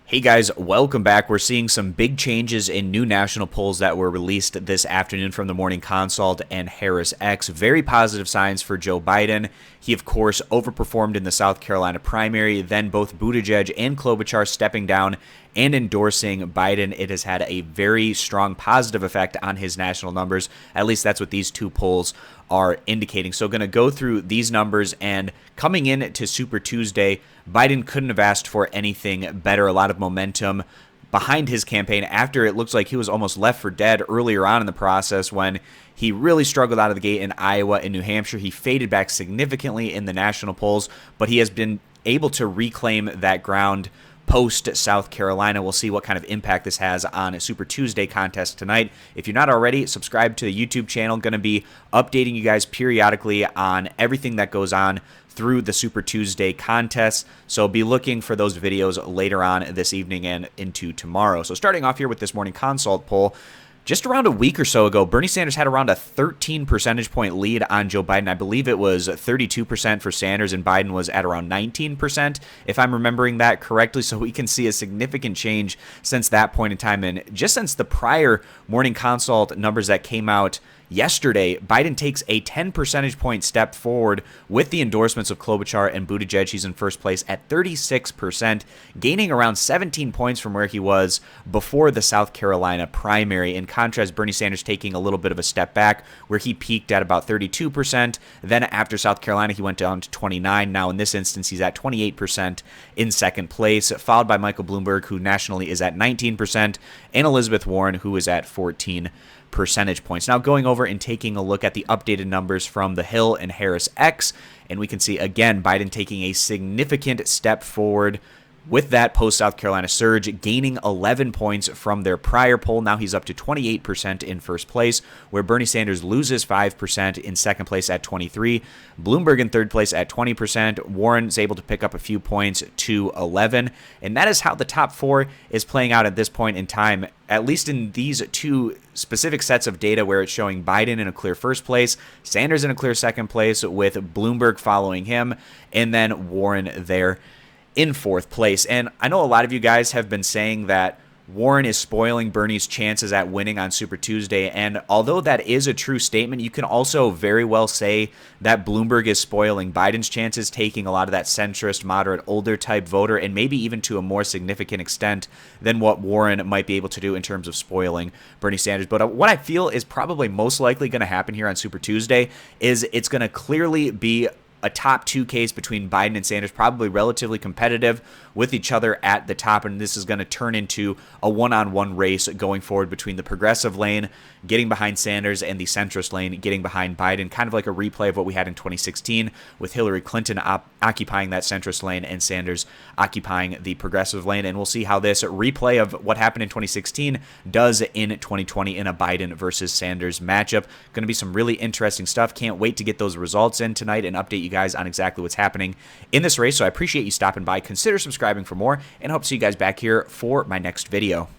Hey guys, welcome back. We're seeing some big changes in new national polls that were released this afternoon from the Morning Consult and Harris-X. Very positive signs for Joe Biden. He, of course, overperformed in the South Carolina primary, then both Buttigieg and Klobuchar stepping down and endorsing Biden. It has had a very strong positive effect on his national numbers. At least that's what these two polls are indicating. So going to go through these numbers, and coming in to Super Tuesday, Biden couldn't have asked for anything better. A lot of momentum behind his campaign after it looks like he was almost left for dead earlier on in the process when he really struggled out of the gate in Iowa and New Hampshire. He faded back significantly in the national polls, but he has been able to reclaim that ground post South Carolina. We'll see what kind of impact this has on a Super Tuesday contest tonight. If you're not already, subscribe to the YouTube channel. Going to be updating you guys periodically on everything that goes on through the Super Tuesday contest. So be looking for those videos later on this evening and into tomorrow. So starting off here with this Morning Consult poll, just around a week or so ago, Bernie Sanders had around a 13 percentage point lead on Joe Biden. I believe it was 32% for Sanders, and Biden was at around 19%, if I'm remembering that correctly. So we can see a significant change since that point in time. And just since the prior Morning Consult numbers that came out yesterday, Biden takes a 10 percentage point step forward with the endorsements of Klobuchar and Buttigieg. He's in first place at 36%, gaining around 17 points from where he was before the South Carolina primary. In contrast, Bernie Sanders taking a little bit of a step back, where he peaked at about 32%. Then after South Carolina, he went down to 29%. Now in this instance, he's at 28% in second place, followed by Michael Bloomberg, who nationally is at 19%, and Elizabeth Warren, who is at 14 percentage points. Now going over and taking a look at the updated numbers from the Hill and Harris-X, and we can see again Biden taking a significant step forward with that post-South Carolina surge, gaining 11 points from their prior poll. Now he's up to 28% in first place, where Bernie Sanders loses 5% in second place at 23%. Bloomberg in third place at 20%. Warren's able to pick up a few points to 11%. And that is how the top four is playing out at this point in time, at least in these two specific sets of data, where it's showing Biden in a clear first place, Sanders in a clear second place, with Bloomberg following him, and then Warren there in fourth place. And I know a lot of you guys have been saying that Warren is spoiling Bernie's chances at winning on Super Tuesday, and although that is a true statement, you can also very well say that Bloomberg is spoiling Biden's chances, taking a lot of that centrist, moderate, older type voter, and maybe even to a more significant extent than what Warren might be able to do in terms of spoiling Bernie Sanders. But what I feel is probably most likely going to happen here on Super Tuesday is it's going to clearly be a top two case between Biden and Sanders, probably relatively competitive with each other at the top, and this is going to turn into a one-on-one race going forward between the progressive lane getting behind Sanders and the centrist lane getting behind Biden, kind of like a replay of what we had in 2016 with Hillary Clinton occupying that centrist lane and Sanders occupying the progressive lane. And we'll see how this replay of what happened in 2016 does in 2020 in a Biden versus Sanders matchup. Going to be some really interesting stuff. Can't wait to get those results in tonight and update you guys on exactly what's happening in this race. So I appreciate you stopping by. Consider subscribing for more, and I hope to see you guys back here for my next video.